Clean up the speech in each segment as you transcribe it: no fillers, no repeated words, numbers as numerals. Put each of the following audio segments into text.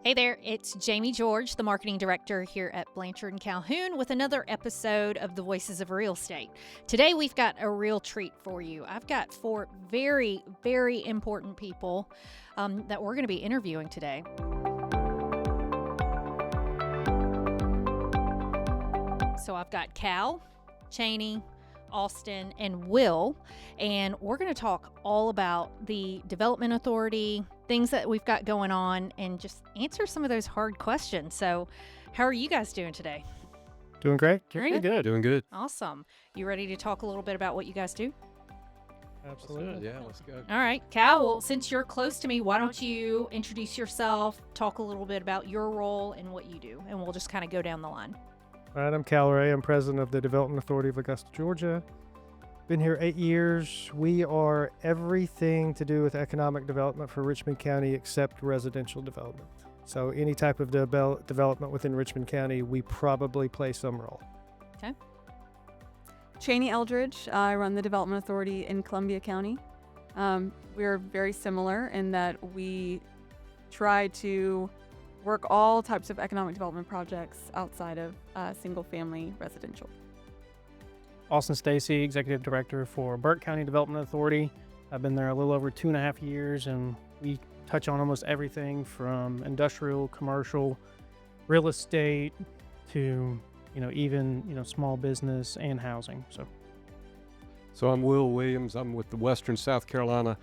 Hey there, it's Jamie Jorge, the marketing director here at Blanchard and Calhoun with another episode of the Voices of Real Estate. Today we've got a real treat for you. I've got four very, very important people that we're going to be interviewing today. So I've got Cal, Cheney, Austin, and Will, and we're going to talk all about the Development Authority, things that we've got going on, and just answer some of those hard questions. So how are you guys doing today? Doing great. Very good. Doing good. Awesome. You ready to talk a little bit about what you guys do? Absolutely. Yeah, let's go. All right, Cal, well, since you're close to me, why don't you introduce yourself, talk a little bit about your role and what you do, and we'll just kind of go down the line. All right, I'm Cal Wray. I'm president of the Development Authority of Augusta, Georgia. Been here 8 years. We are everything to do with economic development for Richmond County except residential development. So any type of development within Richmond County, we probably play some role. Okay. Cheney Eldridge. I run the Development Authority in Columbia County. We're very similar in that we try to work all types of economic development projects outside of single-family residential. Austin Stacey, Executive Director for Burke County Development Authority. I've been there a little over 2.5 years, and we touch on almost everything from industrial, commercial, real estate to, even small business and housing. So I'm Will Williams. I'm with the Western South Carolina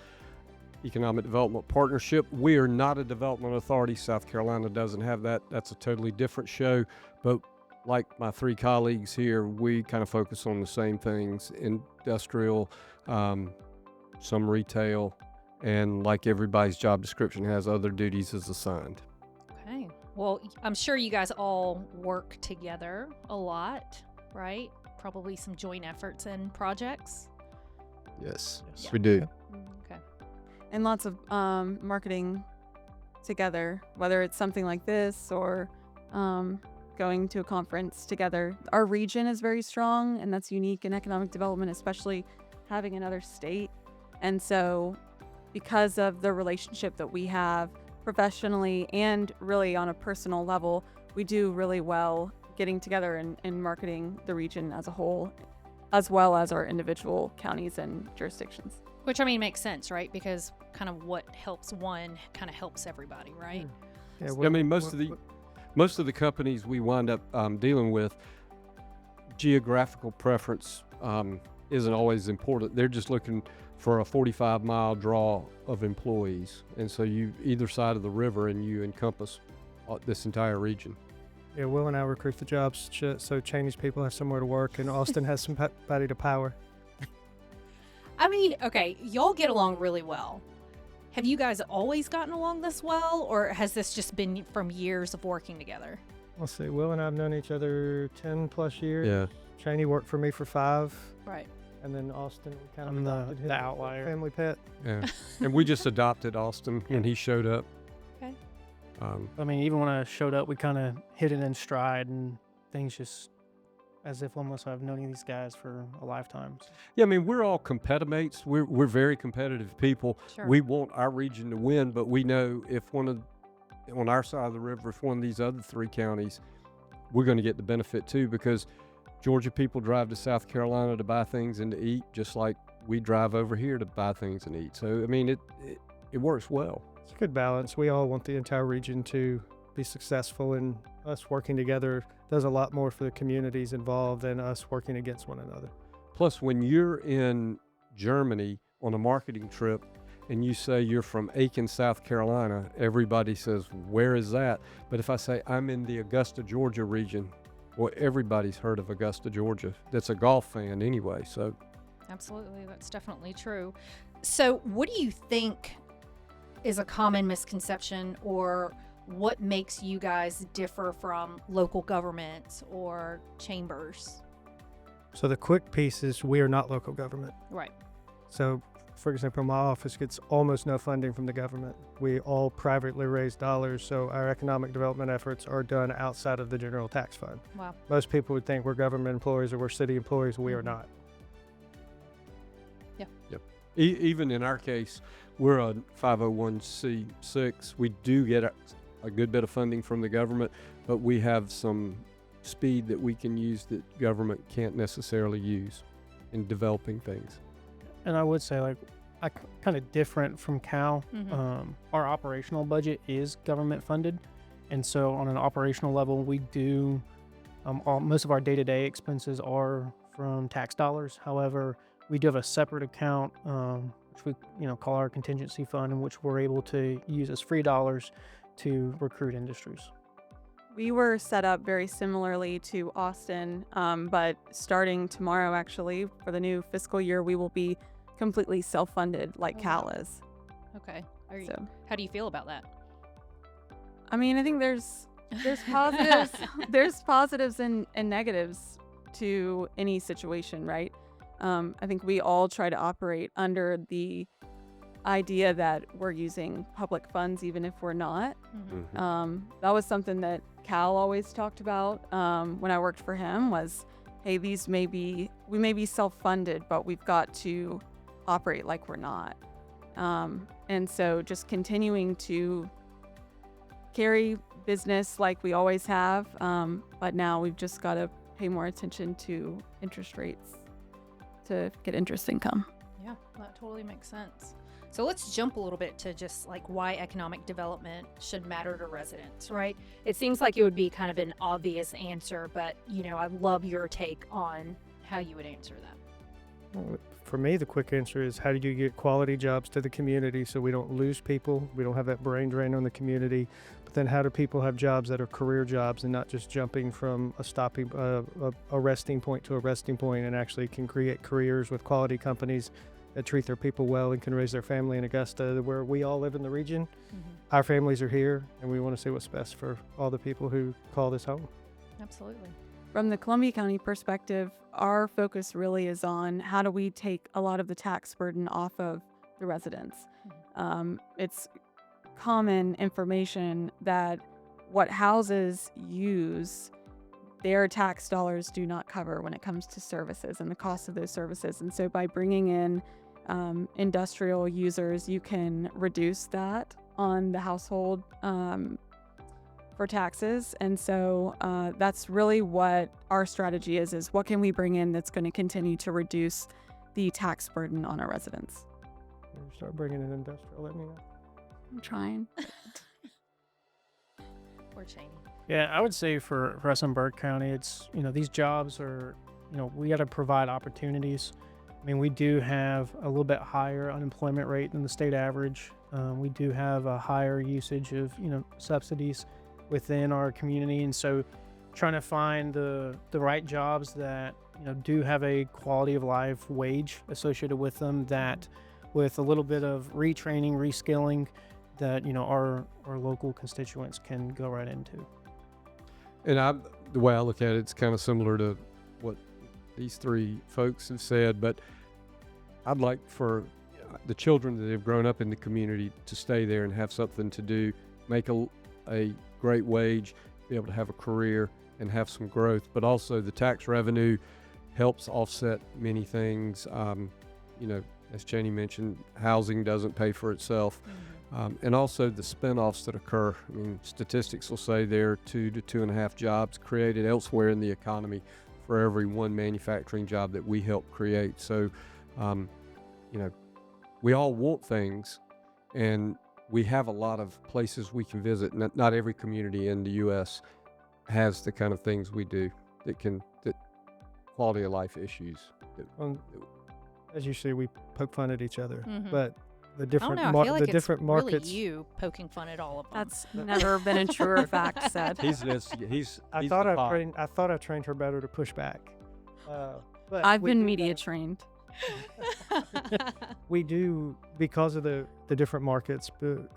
Economic Development Partnership. We are not a development authority. South Carolina doesn't have that. That's a totally different show. But like my three colleagues here, we kind of focus on the same things: industrial, some retail, and like everybody's job description has other duties as assigned. Okay. Well, I'm sure you guys all work together a lot, right? Probably some joint efforts and projects. Yes, Yeah. we do. Okay. And lots of marketing together, whether it's something like this or going to a conference together. Our region is very strong, and that's unique in economic development, especially having another state. And so because of the relationship that we have professionally and really on a personal level, we do really well getting together and marketing the region as a whole, as well as our individual counties and jurisdictions. Which, I mean, makes sense, right? Because kind of what helps one kind of helps everybody, right? Yeah, I mean, most of the companies we wind up dealing with, geographical preference isn't always important. They're just looking for a 45-mile draw of employees, and so you either side of the river, and you encompass this entire region. Yeah, Will and I recruit the jobs so Cheney's people have somewhere to work, and Austin has somebody to power. I mean, okay, y'all get along really well. Have you guys always gotten along this well, or has this just been from years of working together? Let's see, Will and I have known each other 10 plus years. Yeah. Cheney worked for me for 5. Right. And then Austin, we kind of I'm adopted him the as a outlier. family pet. Yeah, and we just adopted Austin when he showed up. Okay. I mean, even when I showed up, we kind of hit it in stride, and things just as if almost I've known these guys for a lifetime. Yeah, I mean, we're all competimates. We're very competitive people. Sure. We want our region to win, but we know if on our side of the river, if one of these other 3 counties, we're going to get the benefit too, because Georgia people drive to South Carolina to buy things and to eat, just like we drive over here to buy things and eat. So, I mean, it works well. It's a good balance. We all want the entire region to be successful, and us working together does a lot more for the communities involved than us working against one another. Plus, when you're in Germany on a marketing trip and you say you're from Aiken, South Carolina, everybody says, where is that? But if I say I'm in the Augusta, Georgia region, well, everybody's heard of Augusta, Georgia. That's a golf fan anyway, so. Absolutely, that's definitely true. So what do you think is a common misconception, or what makes you guys differ from local governments or chambers? So the quick piece is we are not local government. Right. So, for example, my office gets almost no funding from the government. We all privately raise dollars, so our economic development efforts are done outside of the general tax fund. Wow. Most people would think we're government employees or we're city employees. We are not. Yeah. Yep. Even in our case, we're a 501c6. We do get a good bit of funding from the government, but we have some speed that we can use that government can't necessarily use in developing things. And I would say, like, kind of different from Cal. Our operational budget is government funded, and so on an operational level, we do most of our day-to-day expenses are from tax dollars. However, we do have a separate account, which we call our contingency fund, in which we're able to use as free dollars to recruit industries. We were set up very similarly to Austin, but starting tomorrow, actually, for the new fiscal year, we will be completely self-funded like Cal is. Okay. So, How do you feel about that? I mean, I think there's positives, there's positives and negatives to any situation, right? I think we all try to operate under the idea that we're using public funds, even if we're not. That was something that Cal always talked about when I worked for him was, hey, we may be self-funded, but we've got to operate like we're not. And so just continuing to carry business like we always have, but now we've just got to pay more attention to interest rates to get interest income. Yeah, that totally makes sense. So let's jump a little bit to just like why economic development should matter to residents, right? It seems like it would be kind of an obvious answer, but I'd love your take on how you would answer that. Well, for me, the quick answer is how do you get quality jobs to the community so we don't lose people, we don't have that brain drain on the community, but then how do people have jobs that are career jobs and not just jumping from a resting point to a resting point, and actually can create careers with quality companies that treat their people well and can raise their family in Augusta, where we all live in the region. Our families are here, and we want to see what's best for all the people who call this home. Absolutely. From the Columbia County perspective, our focus really is on how do we take a lot of the tax burden off of the residents. It's common information that what houses use, their tax dollars do not cover when it comes to services and the cost of those services. And so by bringing in industrial users, you can reduce that on the household for taxes. And so that's really what our strategy is what can we bring in that's going to continue to reduce the tax burden on our residents. When you start bringing in industrial, let me know. I'm trying. Or Cheney. Yeah, I would say for us in Burke County, it's, these jobs are, we got to provide opportunities. I mean, we do have a little bit higher unemployment rate than the state average. We do have a higher usage of, subsidies within our community. And so trying to find the right jobs that, do have a quality of life wage associated with them, that with a little bit of retraining, reskilling, that, our local constituents can go right into. And the way I look at it, it's kind of similar to what these three folks have said, but I'd like for the children that have grown up in the community to stay there and have something to do, make a great wage, be able to have a career and have some growth, but also the tax revenue helps offset many things. As Cheney mentioned, housing doesn't pay for itself. And also the spinoffs that occur. I mean, statistics will say there are 2 to 2.5 jobs created elsewhere in the economy for every one manufacturing job that we help create. So, we all want things, and we have a lot of places we can visit. Not every community in the U.S. has the kind of things we do that quality of life issues. As you see, we poke fun at each other, Mhm. but the different I feel like the different it's markets. really you poking fun at all of them. That's never been a truer fact said. He's I thought I trained her better to push back. But I've we been do media that. trained. We do, because of the different markets,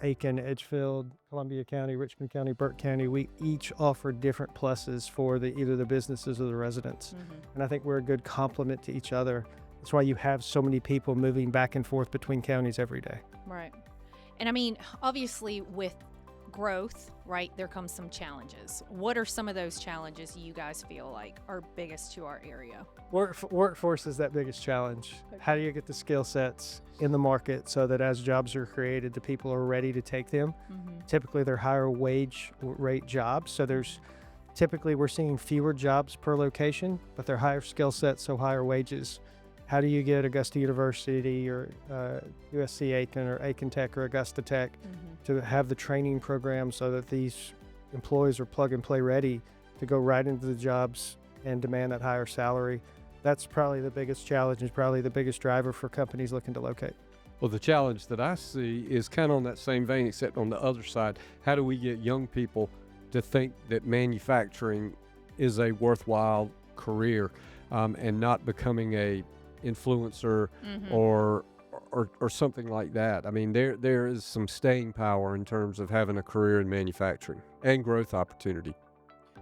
Aiken, Edgefield, Columbia County, Richmond County, Burke County, we each offer different pluses for either the businesses or the residents. And I think we're a good complement to each other. That's why you have so many people moving back and forth between counties every day. Right. And I mean, obviously with growth, right, there comes some challenges. What are some of those challenges you guys feel like are biggest to our area? Workforce is that biggest challenge. How do you get the skill sets in the market so that as jobs are created, the people are ready to take them? Typically, they're higher wage rate jobs. So typically we're seeing fewer jobs per location, but they're higher skill sets, so higher wages. How do you get Augusta University or USC Aiken or Aiken Tech or Augusta Tech to have the training program so that these employees are plug and play ready to go right into the jobs and demand that higher salary? That's probably the biggest challenge, is probably the biggest driver for companies looking to locate. Well, the challenge that I see is kind of on that same vein, except on the other side. How do we get young people to think that manufacturing is a worthwhile career, and not becoming a influencer or something like that? I mean, there is some staying power in terms of having a career in manufacturing and growth opportunity.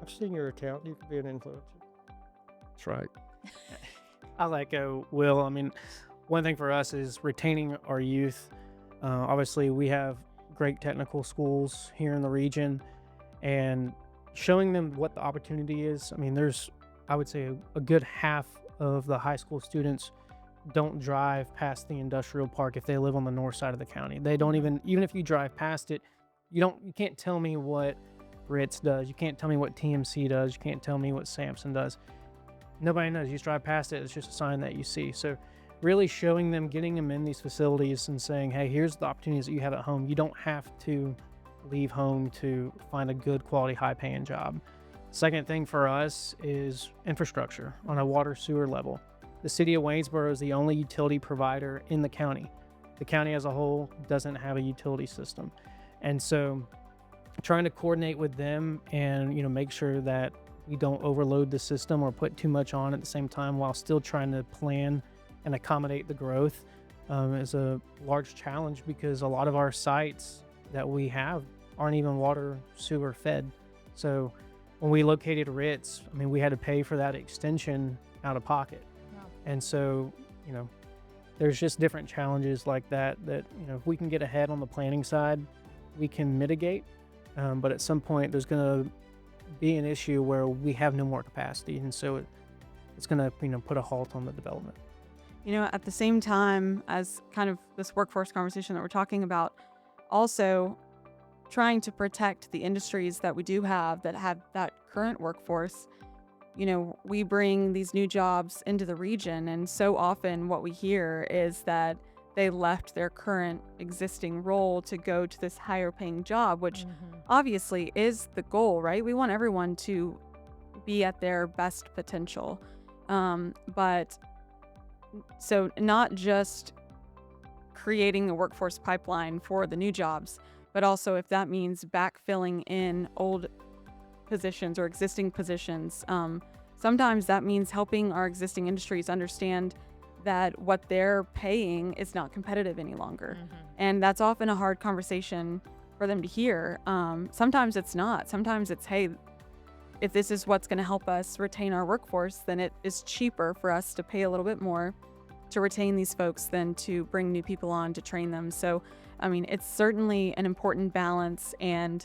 I've seen your account. You could be an influencer. That's right. I'll echo Will. I mean, one thing for us is retaining our youth. Obviously, we have great technical schools here in the region, and showing them what the opportunity is. I mean, there's, I would say, a good half of the high school students don't drive past the industrial park if they live on the north side of the county. They don't even if you drive past it, you can't tell me what Ritz does. You can't tell me what TMC does. You can't tell me what Samson does. Nobody knows. You just drive past it. It's just a sign that you see. So really showing them, getting them in these facilities and saying, hey, here's the opportunities that you have at home. You don't have to leave home to find a good quality, high paying job. Second thing for us is infrastructure on a water sewer level. The city of Waynesboro is the only utility provider in the county. The county as a whole doesn't have a utility system. And so trying to coordinate with them and, make sure that we don't overload the system or put too much on at the same time while still trying to plan and accommodate the growth is a large challenge, because a lot of our sites that we have aren't even water sewer fed. So when we located Ritz, I mean, we had to pay for that extension out of pocket. Wow. And so, there's just different challenges like that, if we can get ahead on the planning side, we can mitigate. But at some point, there's going to be an issue where we have no more capacity. And so it's going to, put a halt on the development. At the same time as kind of this workforce conversation that we're talking about, also trying to protect the industries that we do have that have that current workforce. We bring these new jobs into the region, and so often what we hear is that they left their current existing role to go to this higher paying job, which obviously is the goal, right? We want everyone to be at their best potential. But so not just creating a workforce pipeline for the new jobs, but also if that means backfilling in old positions or existing positions. Sometimes that means helping our existing industries understand that what they're paying is not competitive any longer. And that's often a hard conversation for them to hear. Sometimes it's not. Sometimes it's, hey, if this is what's going to help us retain our workforce, then it is cheaper for us to pay a little bit more to retain these folks than to bring new people on to train them. So, I mean, it's certainly an important balance, and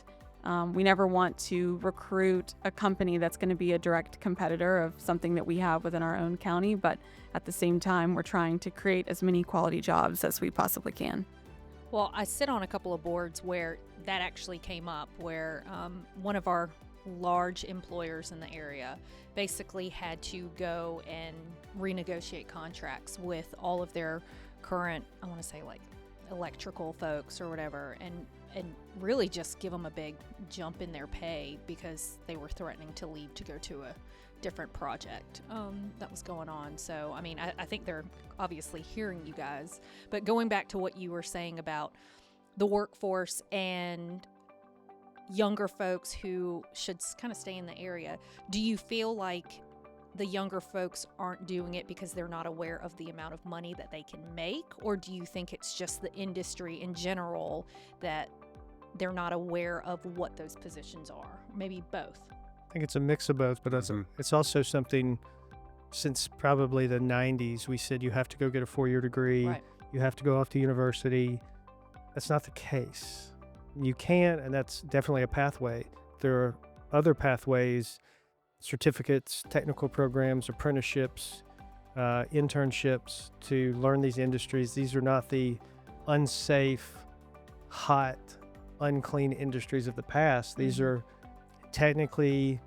we never want to recruit a company that's going to be a direct competitor of something that we have within our own county. But at the same time, we're trying to create as many quality jobs as we possibly can. Well, I sit on a couple of boards where that actually came up, where one of our large employers in the area basically had to go and renegotiate contracts with all of their current, I want to say like electrical folks or whatever, and really just give them a big jump in their pay because they were threatening to leave to go to a different project that was going on. So, I mean, I think they're obviously hearing you guys. But going back to what you were saying about the workforce and younger folks who should kind of stay in the area, do you feel like the younger folks aren't doing it because they're not aware of the amount of money that they can make? Or do you think it's just the industry in general that they're not aware of what those positions are? Maybe both. I think it's a mix of both, but it's also something since probably the 90s, we said you have to go get a 4-year degree. Right. You have to go off to university. That's not the case. you can, and that's definitely a pathway. There are other pathways, certificates, technical programs, apprenticeships, internships to learn these industries. These are not the unsafe, hot, unclean industries of the past. These are technically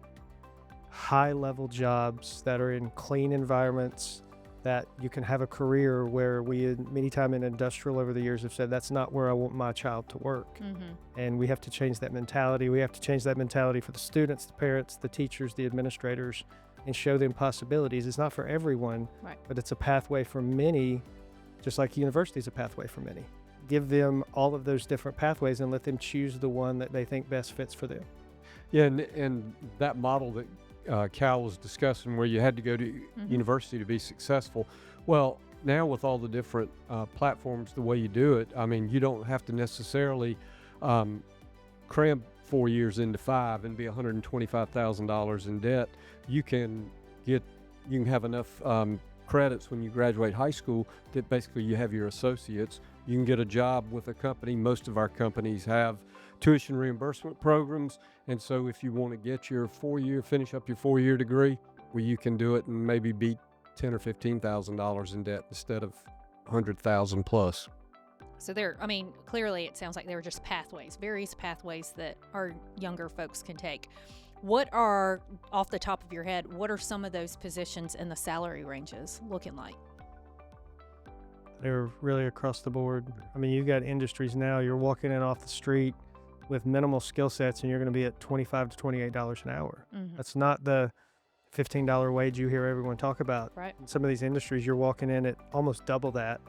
high-level jobs that are in clean environments that you can have a career where we many times in industrial over the years have said that's not where I want my child to work. And we have to change that mentality. We have to change that mentality for the students, the parents, the teachers, the administrators, and show them possibilities. It's not for everyone, Right. but it's a pathway for many, just like university is a pathway for many. Give them all of those different pathways and let them choose the one that they think best fits for them. Yeah, and that model that Cal was discussing, where you had to go to university to be successful. Well, now with all the different platforms, the way you do it, I mean, you don't have to necessarily cram 4 years into 5 and be $125,000 in debt. You can have enough credits when you graduate high school that basically you have your associates. You can get a job with a company. Most of our companies have tuition reimbursement programs, and so if you want to get your finish up your 4-year degree, well, you can do it and maybe beat $10,000 or $15,000 in debt instead of $100,000 plus. So clearly it sounds like there are just various pathways that our younger folks can take. What are, off the top of your head, what are some of those positions and the salary ranges looking like? They're really across the board. I mean, you've got industries now, you're walking in off the street with minimal skill sets and you're going to be at $25 to $28 an hour. That's not the $15 wage you hear everyone talk about. Right. In some of these industries, you're walking in at almost double that.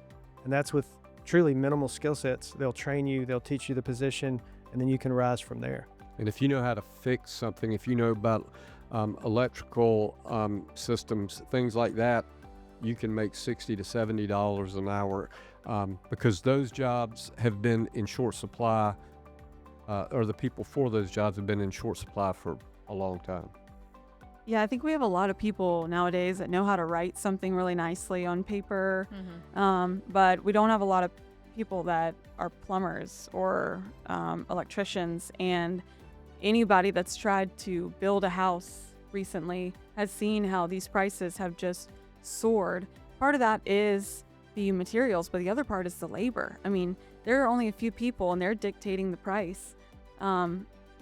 And that's with truly minimal skill sets. They'll train you, they'll teach you the position, and then you can rise from there. And if you know how to fix something, if you know about electrical systems, things like that, you can make $60 to $70 an hour because those jobs have been in short supply, or the people for those jobs have been in short supply for a long time. Yeah, I think we have a lot of people nowadays that know how to write something really nicely on paper, but we don't have a lot of people that are plumbers or electricians. And anybody that's tried to build a house recently has seen how these prices have just soared. Part of that is the materials, but the other part is the labor. I mean, there are only a few people and they're dictating the price.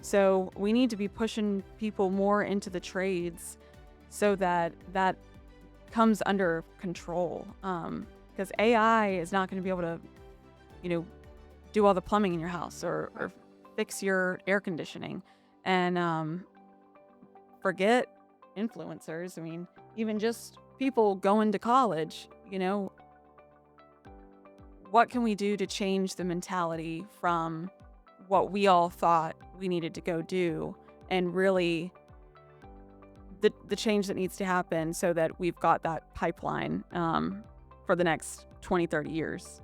So we need to be pushing people more into the trades so that comes under control. Because AI is not going to be able to, do all the plumbing in your house or fix your air conditioning. And forget influencers. I mean, even just people going to college, what can we do to change the mentality from what we all thought we needed to go do, and really the change that needs to happen so that we've got that pipeline for the next 20, 30 years.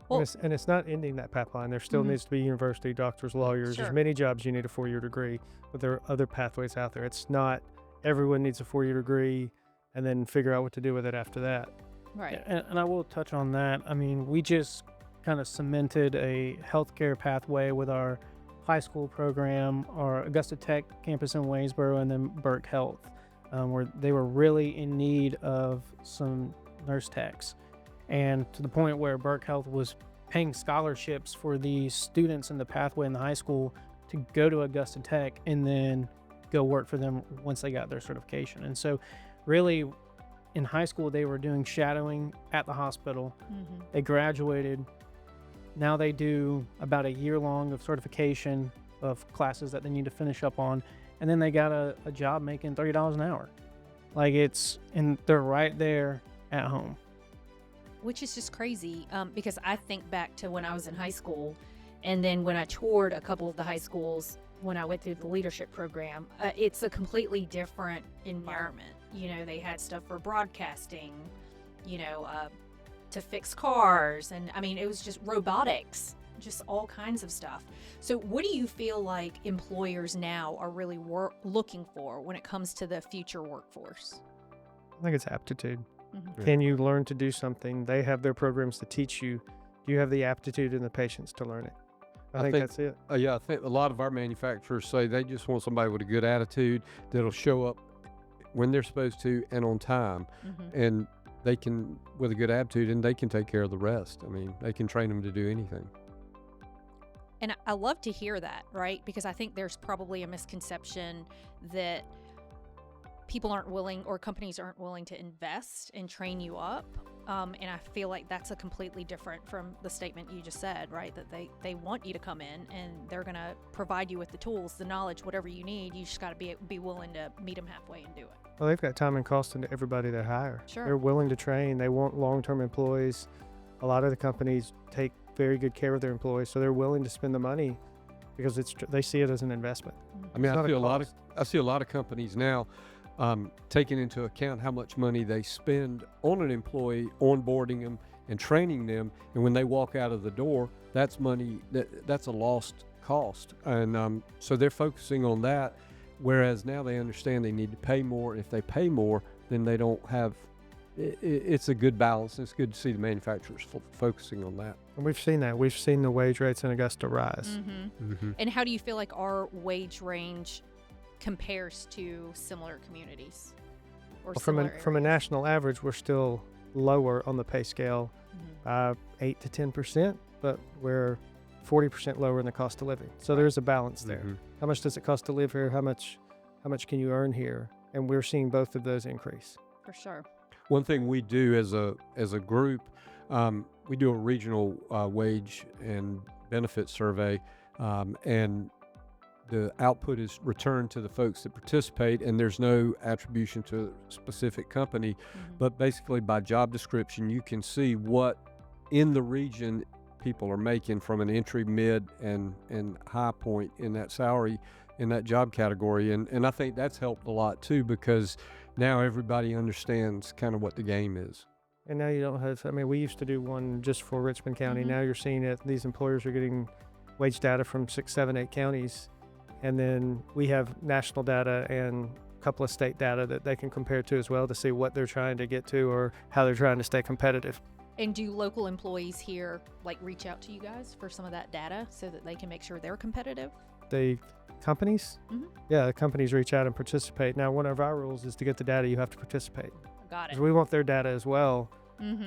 Well, And it's not ending that pipeline. There still needs to be university, doctors, lawyers. Sure. There's many jobs you need a 4-year degree, but there are other pathways out there. It's not everyone needs a 4-year degree and then figure out what to do with it after that. right. And I will touch on that. I mean, we just kind of cemented a healthcare pathway with our high school program, our Augusta Tech campus in Waynesboro, and then Burke Health, where they were really in need of some nurse techs. And to the point where Burke Health was paying scholarships for the students in the pathway in the high school to go to Augusta Tech and then go work for them once they got their certification. And so really in high school, they were doing shadowing at the hospital. They graduated. Now they do about a year long of certification of classes that they need to finish up on. And then they got a job making $30 an hour. And they're right there at home. Which is just crazy because I think back to when I was in high school, and then when I toured a couple of the high schools when I went through the leadership program, it's a completely different environment. They had stuff for broadcasting, to fix cars, and I mean, it was just robotics, just all kinds of stuff. So what do you feel like employers now are really looking for when it comes to the future workforce? I think it's aptitude. Yeah. Can you learn to do something? They have their programs to teach you. Do you have the aptitude and the patience to learn it? I think that's it. Yeah, I think a lot of our manufacturers say they just want somebody with a good attitude that'll show up when they're supposed to and on time. And they can, with a good attitude, and they can take care of the rest. I mean, they can train them to do anything. And I love to hear that, right? Because I think there's probably a misconception that people aren't willing, or companies aren't willing, to invest and train you up. And I feel like that's a completely different from the statement you just said, right? That they want you to come in and they're going to provide you with the tools, the knowledge, whatever you need. You just got to be willing to meet them halfway and do it. Well, they've got time and cost into everybody they hire. Sure. They're willing to train. They want long-term employees. A lot of the companies take very good care of their employees, so they're willing to spend the money because they see it as an investment. I mean, It's I not see a lot of companies now taking into account how much money they spend on an employee, onboarding them and training them, and when they walk out of the door, that's money that's a lost cost, and so they're focusing on that. Whereas now they understand they need to pay more. If they pay more, then they don't have. It's a good balance. It's good to see the manufacturers focusing on that. And we've seen that. We've seen the wage rates in Augusta rise. And how do you feel like our wage range compares to similar communities? Or Well, similar from a areas? national average, we're still lower on the pay scale, 8 to 10%, but we're 40% lower in the cost of living. So there's a balance there. How much does it cost to live here? How much can you earn here? And we're seeing both of those increase. For sure. One thing we do as a group, we do a regional wage and benefit survey, and the output is returned to the folks that participate, and there's no attribution to a specific company, but basically by job description, you can see what in the region people are making from an entry, mid, and high point in that salary, in that job category. And I think that's helped a lot too, because now everybody understands kind of what the game is. And now you don't have, I mean, we used to do one just for Richmond County. Now you're seeing it, these employers are getting wage data from 6, 7, 8 counties. And then we have national data and a couple of state data that they can compare to as well to see what they're trying to get to or how they're trying to stay competitive. And do local employees here reach out to you guys for some of that data so that they can make sure they're competitive? The companies? Yeah, the companies reach out and participate. Now, one of our rules is to get the data, you have to participate. Got it. 'Cause we want their data as well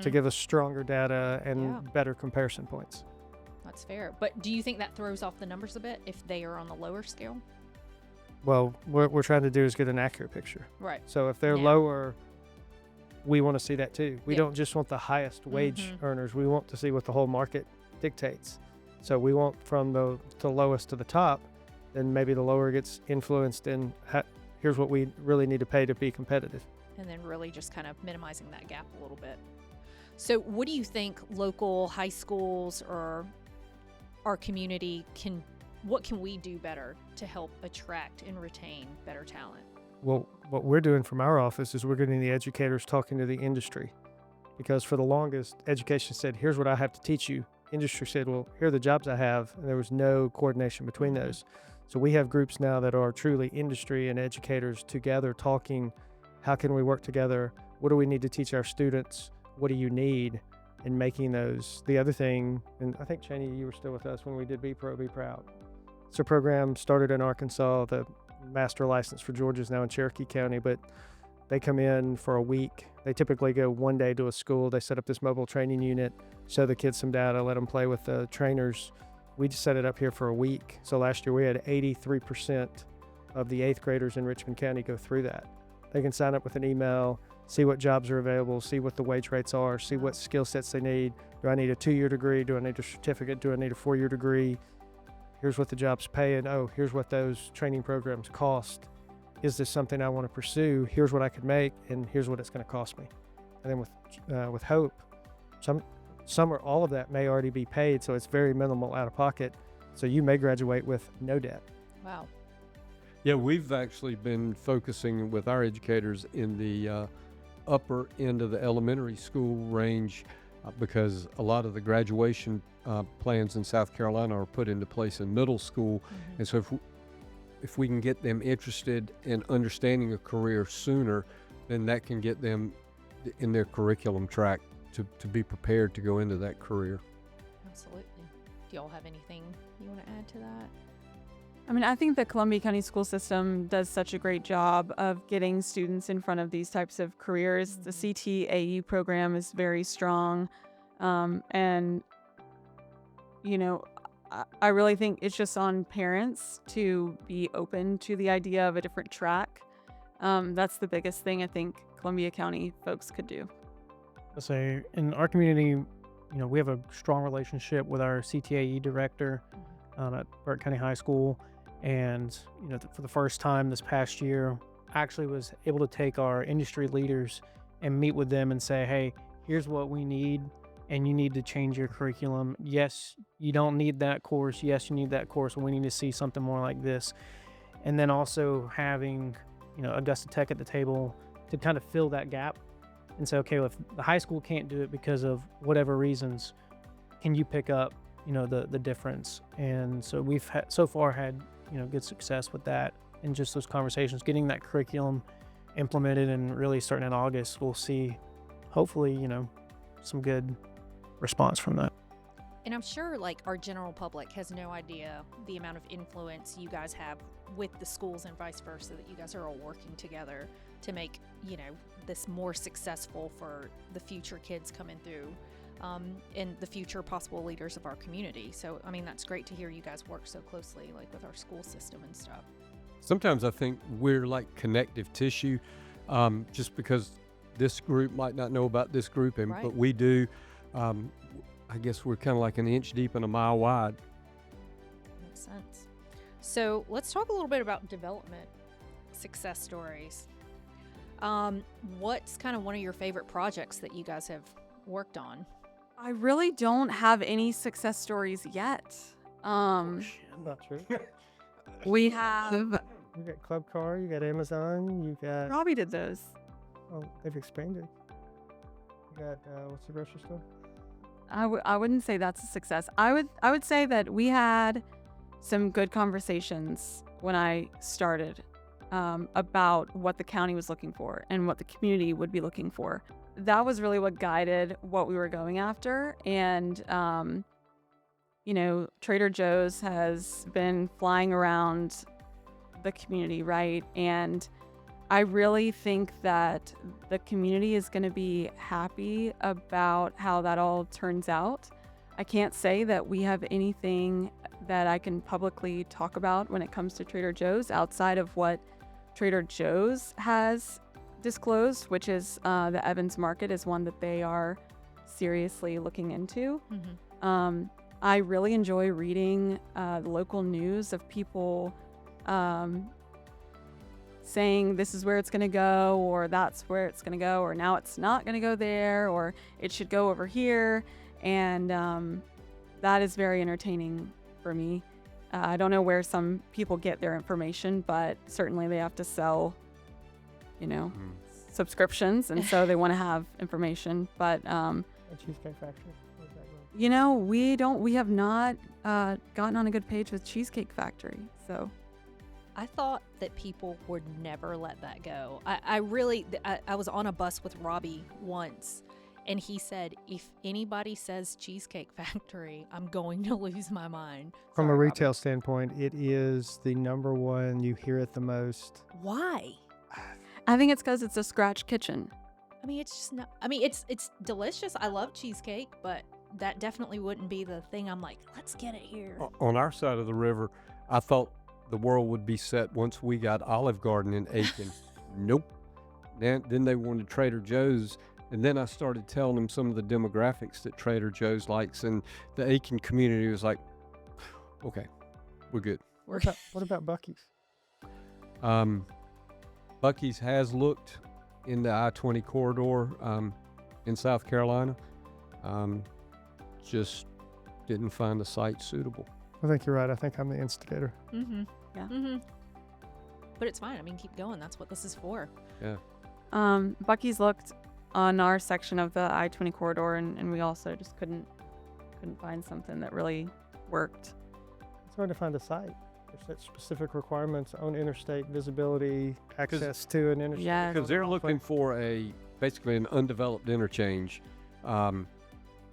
to give us stronger data and Yeah. better comparison points. That's fair. But do you think that throws off the numbers a bit if they are on the lower scale? Well, what we're trying to do is get an accurate picture. Right. So if they're Yeah. lower, we want to see that too. We Yeah. don't just want the highest wage earners. We want to see what the whole market dictates. So we want from the lowest to the top, then maybe the lower gets influenced in here's what we really need to pay to be competitive. And then really just kind of minimizing that gap a little bit. So what do you think local high schools or our community what can we do better to help attract and retain better talent? Well, what we're doing from our office is we're getting the educators talking to the industry, because for the longest, education said, here's what I have to teach you. Industry said, well, here are the jobs I have, and there was no coordination between those. So we have groups now that are truly industry and educators together talking, how can we work together? What do we need to teach our students? What do you need? And making those. The other thing, and I think, Cheney, you were still with us when we did Be Pro, Be Proud. It's a program started in Arkansas. The master license for Georgia is now in Cherokee County, but they come in for a week. They typically go one day to a school. They set up this mobile training unit, show the kids some data, let them play with the trainers. We just set it up here for a week. So last year we had 83% of the 8th graders in Richmond County go through that. They can sign up with an email, see what jobs are available, see what the wage rates are, see what skill sets they need. Do I need a 2-year degree? Do I need a certificate? Do I need a 4-year degree? Here's what the job's paying. Oh, here's what those training programs cost. Is this something I want to pursue? Here's what I could make, and here's what it's going to cost me. And then with Hope, some or all of that may already be paid, so it's very minimal out of pocket. So you may graduate with no debt. Wow. Yeah, we've actually been focusing with our educators in the upper end of the elementary school range because a lot of the graduation plans in South Carolina are put into place in middle school. And so if we can get them interested in understanding a career sooner, then that can get them in their curriculum track to be prepared to go into that career. Absolutely. if y'all have anything you want to add to that. I mean, I think the Columbia County school system does such a great job of getting students in front of these types of careers. The CTAE program is very strong. And, you know, I really think it's just on parents to be open to the idea of a different track. That's the biggest thing I think Columbia County folks could do. I'll say in our community, you know, we have a strong relationship with our CTAE director at Burke County High School. And, you know, for the first time this past year, I actually was able to take our industry leaders and meet with them and say, hey, here's what we need, and you need to change your curriculum. Yes, you don't need that course. Yes, you need that course, and we need to see something more like this. And then also having, you know, Augusta Tech at the table to kind of fill that gap and say, okay, well, if the high school can't do it because of whatever reasons, can you pick up, you know, the difference? And so we've so far had, you know, good success with that, and just those conversations, getting that curriculum implemented, and really starting in August, we'll see, hopefully, you know, some good response from that. And I'm sure like our general public has no idea the amount of influence you guys have with the schools and vice versa, that you guys are all working together to make, you know, this more successful for the future kids coming through. And the future possible leaders of our community. So, I mean, that's great to hear you guys work so closely, like with our school system and stuff. Sometimes I think we're like connective tissue, just because this group might not know about this group, and Right. but we do. I guess we're kind of like an inch deep and a mile wide. Makes sense. So let's talk a little bit about development success stories. What's kind of one of your favorite projects that you guys have worked on? I really don't have any success stories yet. Not true. We have, You got Club Car, you got Amazon, you got. Robbie did those. Oh, they've expanded. You got what's the grocery store? I wouldn't say that's a success. I would say that we had some good conversations when I started about what the county was looking for and what the community would be looking for. That was really what guided what we were going after. And, you know, Trader Joe's has been flying around the community, right? And I really think that the community is going to be happy about how that all turns out. I can't say that we have anything that I can publicly talk about when it comes to Trader Joe's outside of what Trader Joe's has disclosed, which is the Evans Market is one that they are seriously looking into. I really enjoy reading the local news of people saying this is where it's going to go, or that's where it's going to go, or now it's not going to go there, or it should go over here. And that is very entertaining for me. I don't know where some people get their information, but certainly they have to sell, you know, subscriptions, and so they want to have information. But A Cheesecake Factory. Where's that going? you know, we have not gotten on a good page with Cheesecake Factory. So I thought that people would never let that go. I was on a bus with Robbie once, and he said, if anybody says Cheesecake Factory, I'm going to lose my mind. From a Sorry, retail Robbie. standpoint, it is the number one. You hear it the most. Why? I think it's because it's a scratch kitchen. I mean, it's just not. I mean, it's delicious. I love cheesecake, but that definitely wouldn't be the thing. I'm like, let's get it here. On our side of the river, I thought the world would be set once we got Olive Garden in Aiken. Nope. Then they wanted Trader Joe's, and then I started telling them some of the demographics that Trader Joe's likes, and the Aiken community was like, okay, we're good. What about Buc-ee's? Buc-ee's has looked in the I-20 corridor in South Carolina. Just didn't find a site suitable. I think you're right. I think I'm the instigator. Mm-hmm. Yeah. Mm-hmm. But it's fine. I mean, keep going. That's what this is for. Yeah. Buc-ee's looked on our section of the I-20 corridor, and we also just couldn't find something that really worked. It's hard to find a site. There's such specific requirements on interstate visibility, access to an interstate. Yes. Because they're looking for basically an undeveloped interchange.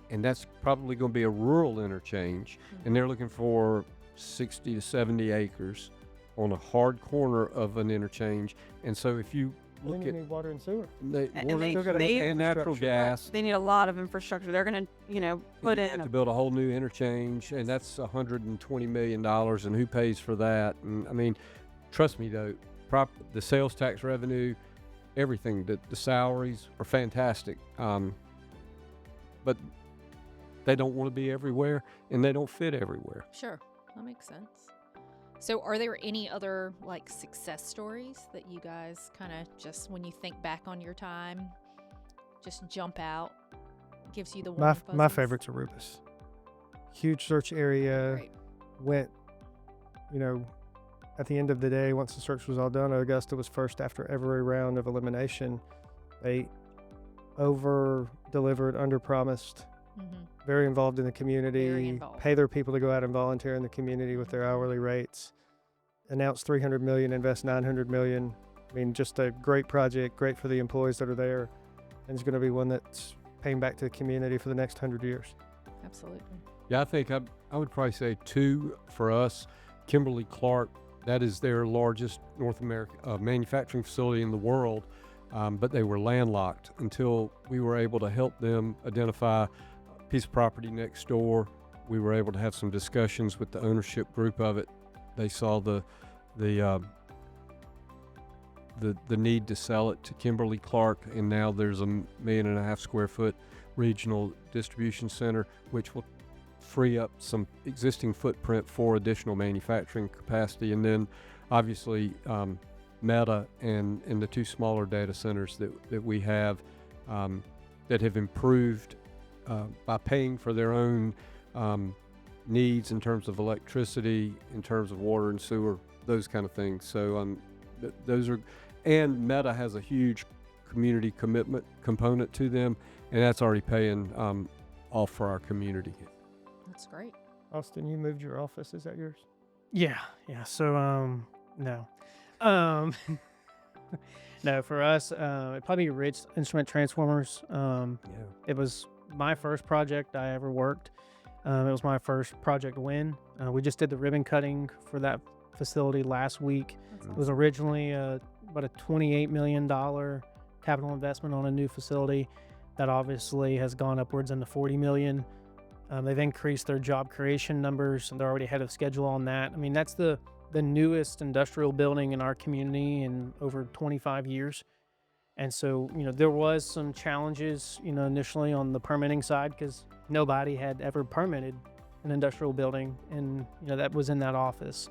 and that's probably going to be a rural interchange, and they're looking for 60 to 70 acres on a hard corner of an interchange. And so if you Then look you at need water and sewer. the And water they- Still gotta they- have and natural infrastructure. gas, They need a lot of infrastructure. They're going to, put you in have a to build a whole new interchange, and that's $120 million, and who pays for that? And I mean, trust me though, the sales tax revenue, everything, the salaries are fantastic, but they don't want to be everywhere, and they don't fit everywhere. Sure, that makes sense. So, are there any other like success stories that you guys kind of just, when you think back on your time, just jump out, gives you the warm My fuzzies? favorite's Arubis. Huge search area. Right. Went, at the end of the day, once the search was all done, Augusta was first after every round of elimination. They over-delivered, under-promised, Mm-hmm. very involved in the community, Very involved. pay their people to go out and volunteer in the community with their hourly rates, announced $300 million, invest $900 million. I mean, just a great project, great for the employees that are there, and it's going to be one that's paying back to the community for the next 100 years. Absolutely. Yeah, I think I would probably say 2 for us. Kimberly-Clark, that is their largest North America manufacturing facility in the world, but they were landlocked until we were able to help them identify a piece of property next door. We were able to have some discussions with the ownership group of it. They saw the need to sell it to Kimberly-Clark, and now there's a 1.5 million square foot regional distribution center, which will free up some existing footprint for additional manufacturing capacity. And then obviously Meta and the 2 smaller data centers that we have that have improved by paying for their own needs in terms of electricity, in terms of water and sewer, those kind of things. So those are, and Meta has a huge community commitment component to them, and that's already paying off for our community. That's great. Austin, you moved your office. Is that yours? Yeah. So, no. No, for us, it'd probably be Rich Instrument Transformers. It was my first project I ever worked. It was my first project win. We just did the ribbon cutting for that facility last week. That's It was originally about a $28 million capital investment on a new facility that obviously has gone upwards into $40 million. They've increased their job creation numbers, and they're already ahead of schedule on that. I mean, that's the newest industrial building in our community in over 25 years. And so, there was some challenges, initially on the permitting side, because nobody had ever permitted an industrial building, and, that was in that office.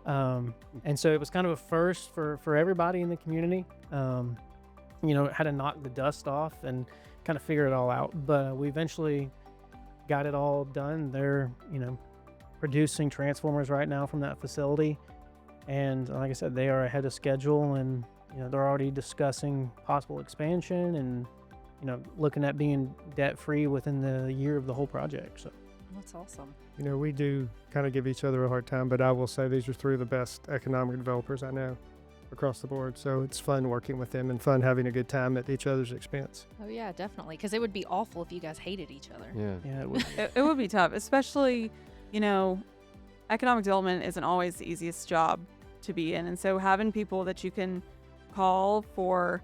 Mm-hmm. And so it was kind of a first for everybody in the community. Had to knock the dust off and kind of figure it all out. But we eventually got it all done. They're, producing transformers right now from that facility. And like I said, they are ahead of schedule, and, they're already discussing possible expansion and, looking at being debt free within the year of the whole project. So That's awesome. We do kind of give each other a hard time, but I will say these are 3 of the best economic developers I know across the board. So it's fun working with them and fun having a good time at each other's expense. Oh yeah, definitely. Because it would be awful if you guys hated each other. yeah, it was. it would be tough, especially, economic development isn't always the easiest job to be in. And so having people that you can call for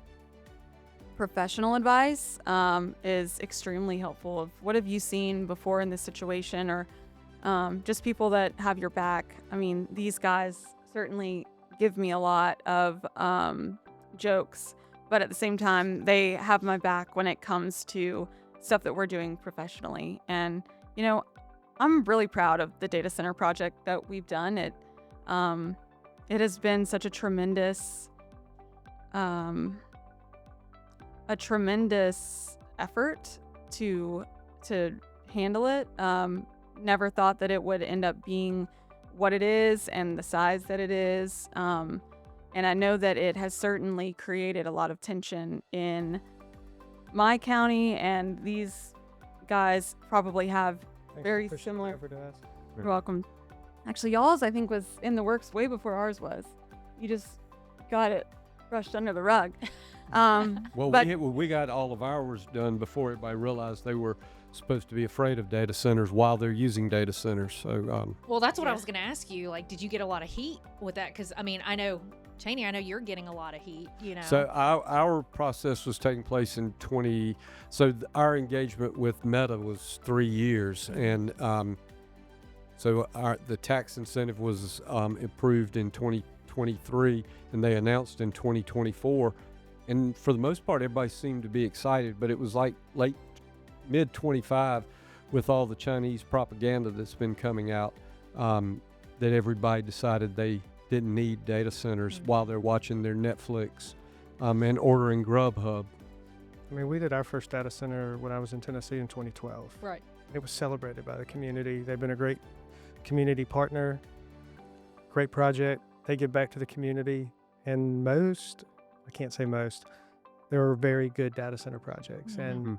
professional advice is extremely helpful. Of what have you seen before in this situation, or just people that have your back. I mean, these guys certainly give me a lot of jokes, but at the same time, they have my back when it comes to stuff that we're doing professionally. And, I'm really proud of the data center project that we've done. It has been such a tremendous effort to handle it. Never thought that it would end up being what it is and the size that it is. And I know that it has certainly created a lot of tension in my county, and these guys probably have Thanks very for pushing it similar. over to us. You're welcome. Actually, y'all's, I think, was in the works way before ours was. You just got it brushed under the rug. Well, But- we got all of ours done before everybody realized they were supposed to be afraid of data centers while they're using data centers. So Well, that's what I Yeah. was going to ask you. Like, did you get a lot of heat with that? Because, I mean, I know, Cheney, I know you're getting a lot of heat, you know. So our process was taking place in our engagement with Meta was 3 years, and so the tax incentive was approved in 2023, and they announced in 2024, and for the most part, everybody seemed to be excited, but it was like mid 25 with all the Chinese propaganda that's been coming out, that everybody decided they didn't need data centers while they're watching their Netflix and ordering Grubhub. I mean, we did our first data center when I was in Tennessee in 2012. Right. It was celebrated by the community. They've been a great community partner, great project. They give back to the community. And I can't say most, there are very good data center projects. And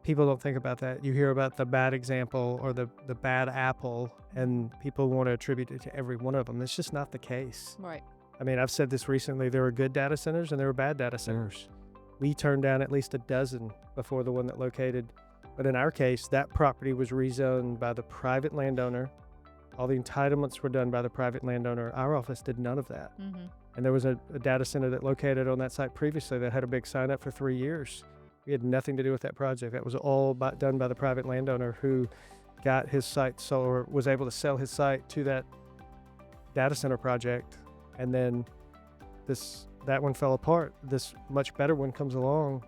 people don't think about that. You hear about the bad example or the bad apple, and people want to attribute it to every one of them. It's just not the case. Right. I mean, I've said this recently. There were good data centers and there were bad data centers. We turned down at least a dozen before the one that located. But in our case, that property was rezoned by the private landowner. All the entitlements were done by the private landowner. Our office did none of that. And there was a data center that located on that site previously that had a big sign up for 3 years. We had nothing to do with that project. That was all done by the private landowner who got his site sold, or was able to sell his site to that data center project. And then that one fell apart. This much better one comes along.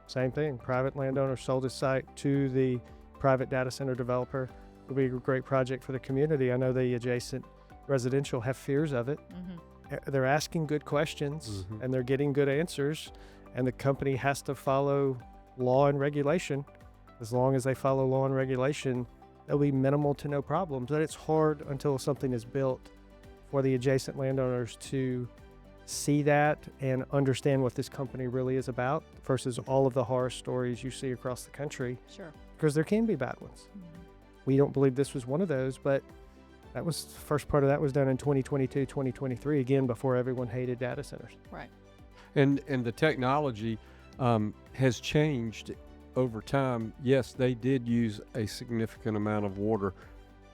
Same thing. Private landowner sold his site to the private data center developer. It'll be a great project for the community. I know the adjacent residential have fears of it. They're asking good questions and they're getting good answers. And the company has to follow law and regulation. As long as they follow law and regulation, there'll be minimal to no problems. But it's hard until something is built for the adjacent landowners to see that and understand what this company really is about versus all of the horror stories you see across the country. Sure. Because there can be bad ones. We don't believe this was one of those, but that was the first part of that was done in 2022, 2023, again, before everyone hated data centers. Right. And the technology has changed over time. Yes, they did use a significant amount of water,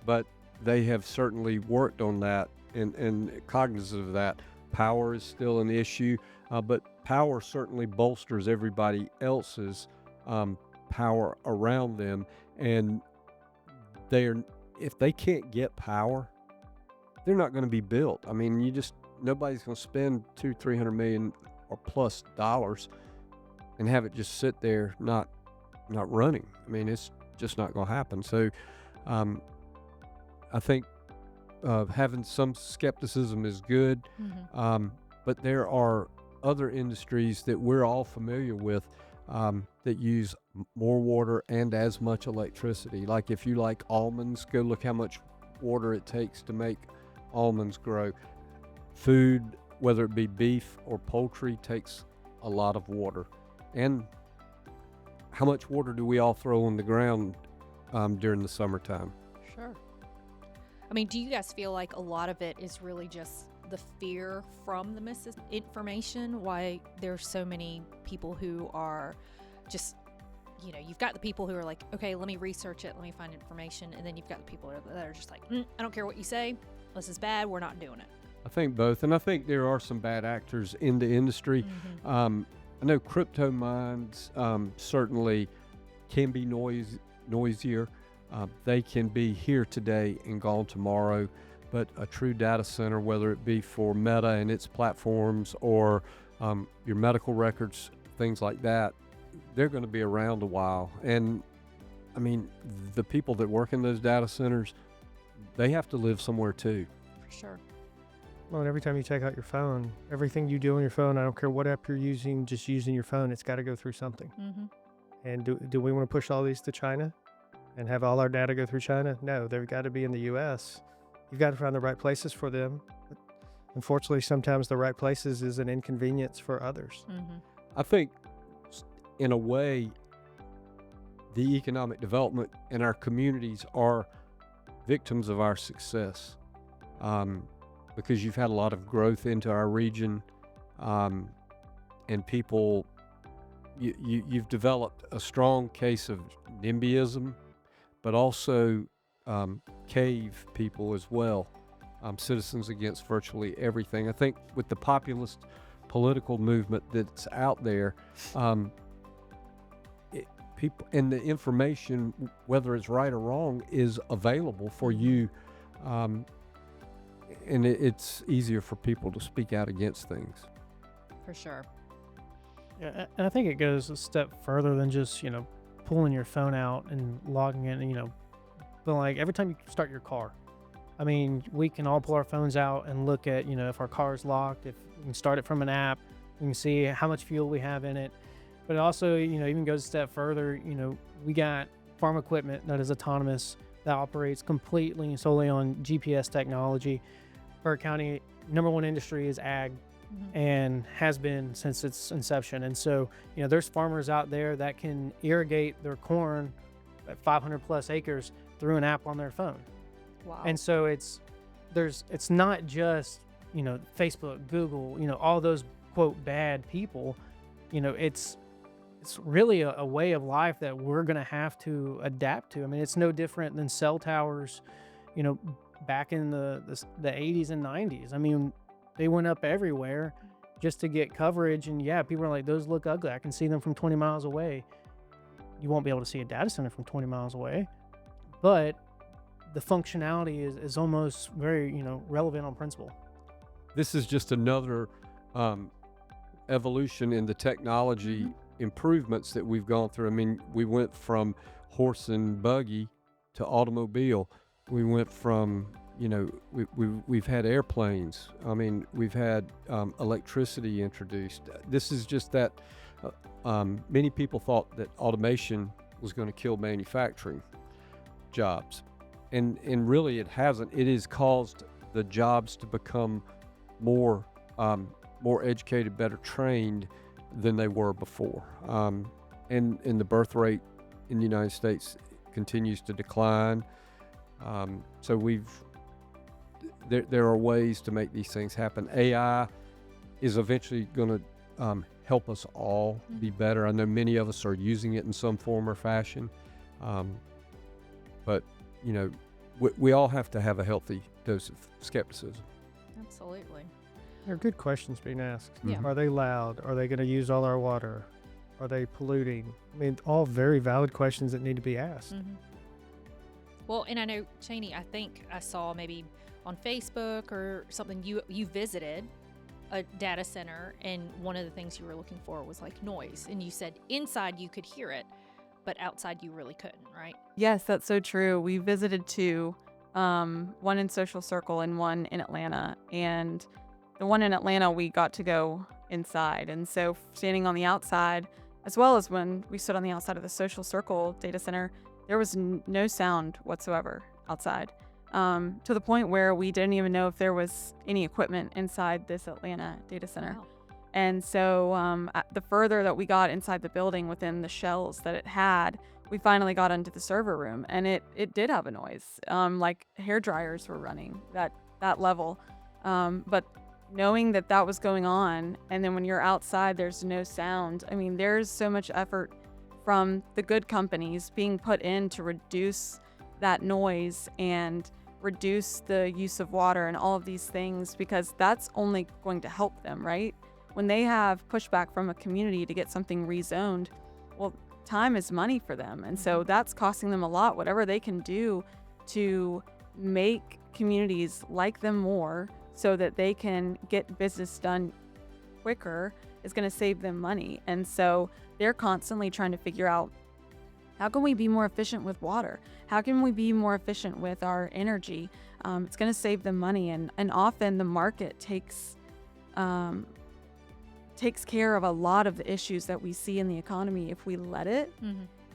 but they have certainly worked on that and cognizant of that. Power is still an issue, but power certainly bolsters everybody else's power around them. And if they can't get power, they're not going to be built. I mean, nobody's going to spend $200-300 million or plus dollars and have it just sit there not running. I mean, it's just not going to happen. So I think having some skepticism is good, but there are other industries that we're all familiar with that use more water and as much electricity. Like if you like almonds, go look how much water it takes to make almonds grow. Food, whether it be beef or poultry, takes a lot of water. And how much water do we all throw on the ground during the summertime? Sure. I mean, do you guys feel like a lot of it is really just the fear from the misinformation? Why there's so many people who are just, you've got the people who are like, okay, let me research it, let me find information. And then you've got the people that are just like, I don't care what you say. This is bad. We're not doing it. I think both. And I think there are some bad actors in the industry. I know crypto mines certainly can be noisier. They can be here today and gone tomorrow. But a true data center, whether it be for Meta and its platforms or your medical records, things like that, they're going to be around a while. And I mean, the people that work in those data centers, they have to live somewhere too. For sure. Well, and every time you take out your phone, everything you do on your phone, I don't care what app you're using, just using your phone, it's got to go through something. And do we want to push all these to China and have all our data go through China? No, they've got to be in the U.S. You've got to find the right places for them. But unfortunately, sometimes the right places is an inconvenience for others. I think, in a way, the economic development in our communities are victims of our success. Because you've had a lot of growth into our region, and people, you've developed a strong case of NIMBYism, but also cave people as well, Citizens Against Virtually Everything. I think with the populist political movement that's out there, people and the information, whether it's right or wrong, is available for you, and it's easier for people to speak out against things. For sure. Yeah, and I think it goes a step further than just, pulling your phone out and logging in, but like every time you start your car. I mean, we can all pull our phones out and look at, if our car is locked, if we can start it from an app, we can see how much fuel we have in it. But it also, even goes a step further. We got farm equipment that is autonomous, that operates completely and solely on GPS technology. Burke County, number one industry is ag, and has been since its inception. And so, there's farmers out there that can irrigate their corn at 500 plus acres through an app on their phone. Wow. And so it's not just, Facebook, Google, all those quote bad people. It's really a way of life that we're going to have to adapt to. I mean, it's no different than cell towers, back in the 80s and 90s. I mean, they went up everywhere just to get coverage. And yeah, people are like, those look ugly. I can see them from 20 miles away. You won't be able to see a data center from 20 miles away. But the functionality is almost very, relevant on principle. This is just another evolution in the technology improvements that we've gone through. I mean, we went from horse and buggy to automobile. We went from, we've had airplanes. I mean, we've had electricity introduced. This is just that many people thought that automation was going to kill manufacturing jobs. And really it hasn't. It has caused the jobs to become more educated, better trained than they were before. And the birth rate in the United States continues to decline. So there are ways to make these things happen. AI is eventually going to help us all be better. I know many of us are using it in some form or fashion. But we all have to have a healthy dose of skepticism. Absolutely. There are good questions being asked. Yeah. Are they loud? Are they going to use all our water? Are they polluting? I mean, all very valid questions that need to be asked. Well, and I know, Cheney, I think I saw maybe on Facebook or something, you visited a data center, and one of the things you were looking for was like noise. And you said inside you could hear it, but outside you really couldn't, right? Yes, that's so true. We visited two, one in Social Circle and one in Atlanta. And the one in Atlanta, we got to go inside. And so standing on the outside, as well as when we stood on the outside of the Social Circle data center, there was no sound whatsoever outside, to the point where we didn't even know if there was any equipment inside this Atlanta data center. Wow. And so the further that we got inside the building within the shells that it had, we finally got into the server room, and it did have a noise, like hair dryers were running that level. But knowing that was going on, and then when you're outside, there's no sound. I mean, there's so much effort from the good companies being put in to reduce that noise and reduce the use of water and all of these things, because that's only going to help them, right? When they have pushback from a community to get something rezoned, well, time is money for them. And so that's costing them a lot. Whatever they can do to make communities like them more so that they can get business done quicker is going to save them money. And so they're constantly trying to figure out, how can we be more efficient with water? How can we be more efficient with our energy? It's going to save them money. And often the market takes care of a lot of the issues that we see in the economy if we let it.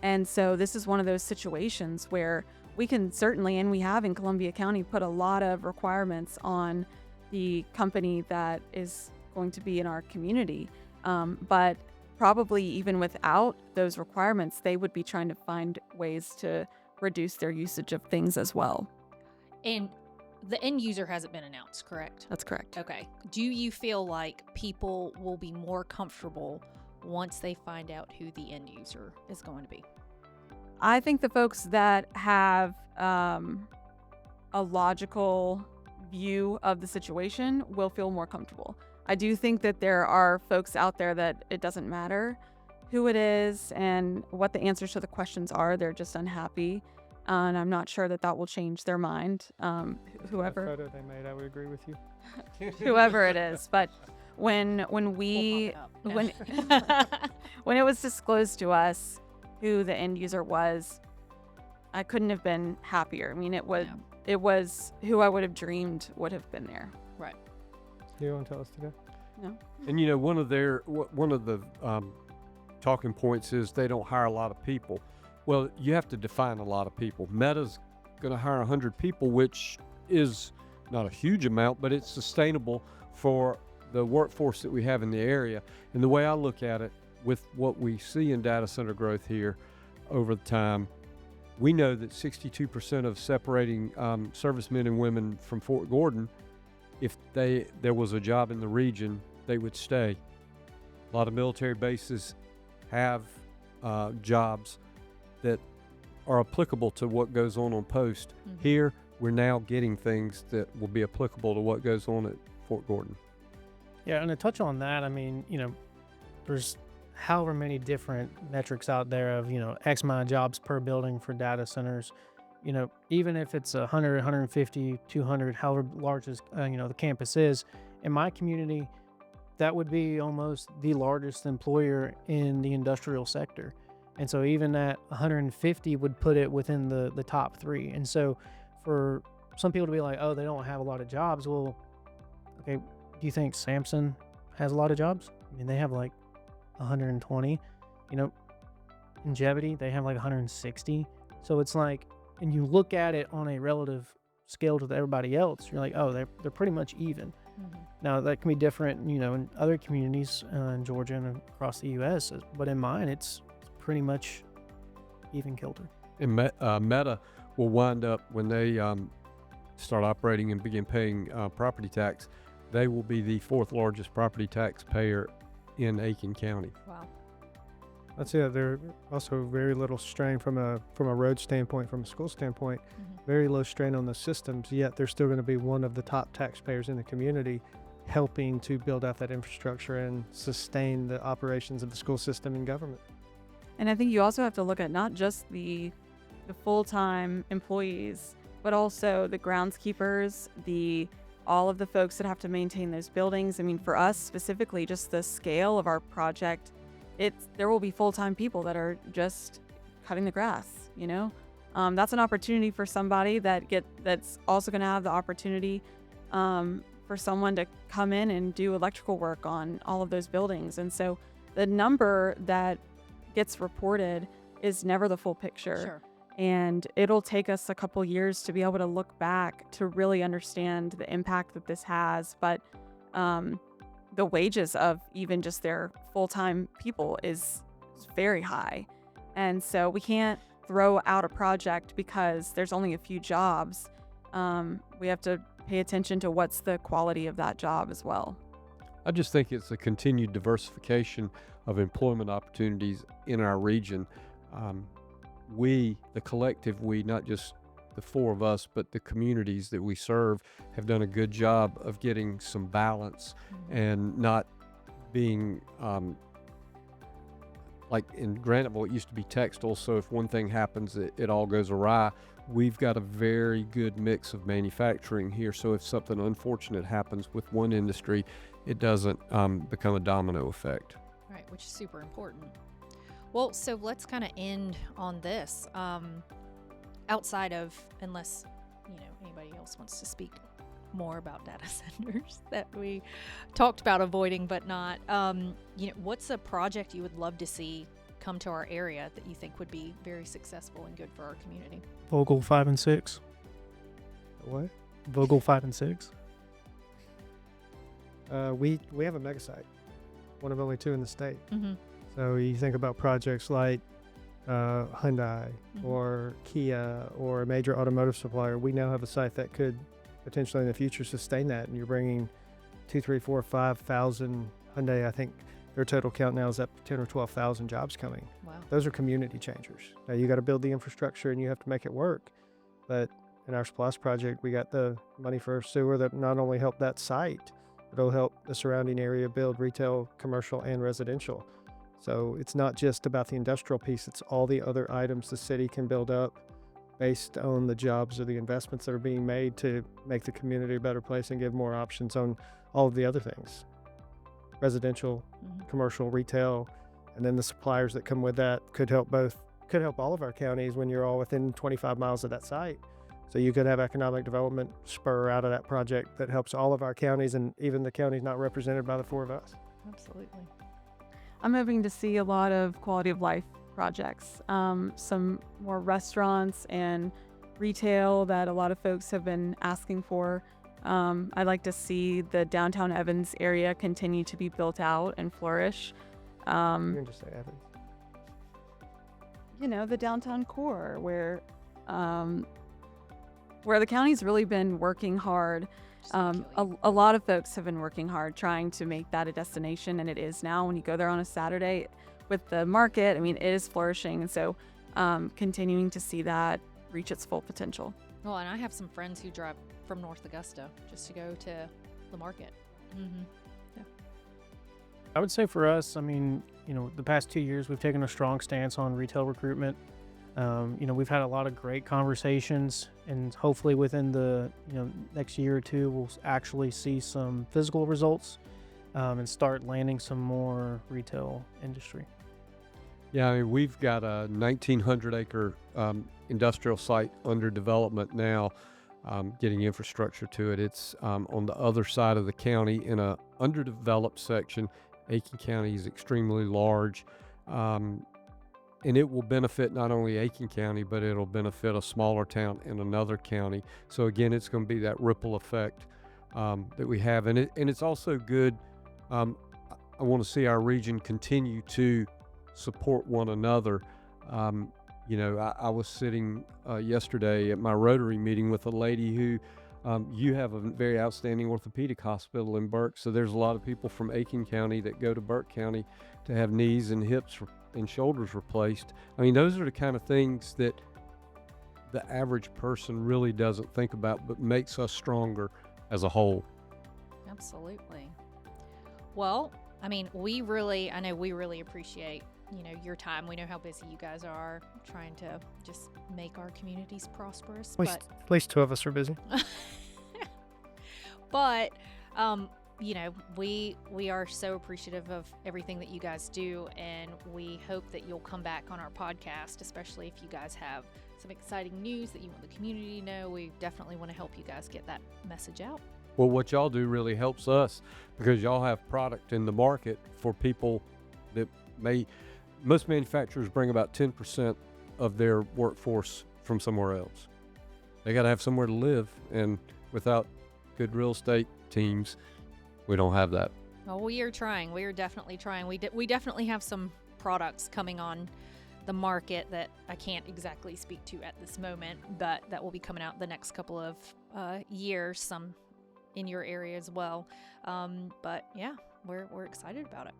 And so this is one of those situations where we can certainly, and we have in Columbia County, put a lot of requirements on the company that is going to be in our community. But probably even without those requirements, they would be trying to find ways to reduce their usage of things as well. And the end user hasn't been announced, correct? That's correct. Okay. Do you feel like people will be more comfortable once they find out who the end user is going to be? I think the folks that have a logical view of the situation will feel more comfortable. I do think that there are folks out there that it doesn't matter who it is and what the answers to the questions are. They're just unhappy. And I'm not sure that that will change their mind, whoever. That photo they made, I would agree with you. Whoever it is. But when we when when it was disclosed to us who the end user was, I couldn't have been happier. I mean, it was who I would have dreamed would have been there. Right. You want to tell us today? No. And you know, one of the talking points is they don't hire a lot of people. Well, you have to define a lot of people. Meta's going to hire 100 people, which is not a huge amount, but it's sustainable for the workforce that we have in the area. And the way I look at it, with what we see in data center growth here over the time, we know that 62% of separating servicemen and women from Fort Gordon, if there was a job in the region, they would stay. A lot of military bases have jobs that are applicable to what goes on post. Mhm. Here, we're now getting things that will be applicable to what goes on at Fort Gordon. Yeah, and to touch on that, I mean, there's however many different metrics out there of, X amount of jobs per building for data centers. Even if it's 100, 150, 200, however large as, the campus is, in my community, that would be almost the largest employer in the industrial sector. And so even at 150 would put it within the top three. And so for some people to be like, oh, they don't have a lot of jobs. Well, okay, do you think Samson has a lot of jobs? I mean, they have like 120. Ingevity, they have like 160. So it's like, and you look at it on a relative scale to everybody else, you're like, oh, they're pretty much even. Mhm. Now that can be different, in other communities in Georgia and across the U.S., but in mine, it's pretty much even kilter. And Meta will wind up, when they start operating and begin paying property tax, they will be the 4th largest property taxpayer in Aiken County. Wow. That's it. There also very little strain from a road standpoint, from a school standpoint, Mhm. very low strain on the systems, yet they're still going to be one of the top taxpayers in the community, helping to build out that infrastructure and sustain the operations of the school system and government. And I think you also have to look at not just the full-time employees, but also the groundskeepers, all of the folks that have to maintain those buildings. I mean, for us specifically, just the scale of our project, there will be full-time people that are just cutting the grass, That's an opportunity for somebody that's also going to have the opportunity for someone to come in and do electrical work on all of those buildings. And so the number that gets reported is never the full picture. Sure. And it'll take us a couple years to be able to look back to really understand the impact that this has. But the wages of even just their full-time people is very high. And so we can't throw out a project because there's only a few jobs. We have to pay attention to what's the quality of that job as well. I just think it's a continued diversification of employment opportunities in our region. We, the collective, not just the 4 of us, but the communities that we serve, have done a good job of getting some balance and not being like in Graniteville, it used to be textile. So if one thing happens, it all goes awry. We've got a very good mix of manufacturing here. So if something unfortunate happens with one industry, it doesn't become a domino effect. Right, which is super important. Well, so let's kind of end on this. Outside of, unless anybody else wants to speak more about data centers that we talked about avoiding, but not. What's a project you would love to see come to our area that you think would be very successful and good for our community? Vogel 5 and 6. What? Vogel 5 and 6. We have a mega site, one of only 2 in the state. Mm-hmm. So you think about projects like Hyundai Mhm. or Kia or a major automotive supplier. We now have a site that could potentially in the future sustain that, and you're bringing 2, 3, 4, 5,000 Hyundai. I think Their total count now is up to 10 or 12,000 jobs coming. Wow. Those are community changers. Now you got to build the infrastructure and you have to make it work. But in our SPLOST project, we got the money for sewer that not only helped that site, but it'll help the surrounding area build retail, commercial, and residential. So it's not just about the industrial piece, it's all the other items the city can build up based on the jobs or the investments that are being made to make the community a better place and give more options on all of the other things. Residential, commercial, retail, and then the suppliers that come with that could help all of our counties when you're all within 25 miles of that site. So you could have economic development spur out of that project that helps all of our counties and even the counties not represented by the four of us. Absolutely. I'm hoping to see a lot of quality of life projects, some more restaurants and retail that a lot of folks have been asking for. I'd like to see the downtown Evans area continue to be built out and flourish. You can just say Evans. The downtown core where the county's really been working hard. A lot of folks have been working hard trying to make that a destination, and it is now. When you go there on a Saturday with the market, I mean, it is flourishing. And so continuing to see that reach its full potential. Well, and I have some friends who drive from North Augusta just to go to the market. Yeah. I would say for us, I mean, the past 2 years, we've taken a strong stance on retail recruitment. We've had a lot of great conversations, and hopefully within the next year or two, we'll actually see some physical results and start landing some more retail industry. Yeah, I mean, we've got a 1,900 acre industrial site under development now, getting infrastructure to it. It's on the other side of the county in a underdeveloped section. Aiken County is extremely large. And it will benefit not only Aiken County, but it'll benefit a smaller town in another county. So again, it's going to be that ripple effect that we have. And it's also good. I want to see our region continue to support one another. I was sitting yesterday at my Rotary meeting with a lady who, you have a very outstanding orthopedic hospital in Burke. So there's a lot of people from Aiken County that go to Burke County to have knees and hips and shoulders replaced. I mean, those are the kind of things that the average person really doesn't think about, but makes us stronger as a whole. Absolutely. Well, I mean, I know we really appreciate, your time. We know how busy you guys are trying to just make our communities prosperous. At least two of us are busy. But, we are so appreciative of everything that you guys do, and we hope that you'll come back on our podcast, especially if you guys have some exciting news that you want the community to know. We definitely want to help you guys get that message out. Well, what y'all do really helps us because y'all have product in the market for people that most manufacturers bring about 10% of their workforce from somewhere else. They got to have somewhere to live, and without good real estate teams, we don't have that. Well, we are trying. We are definitely trying. We definitely have some products coming on the market that I can't exactly speak to at this moment, but that will be coming out the next couple of years, some in your area as well. But yeah, we're excited about it.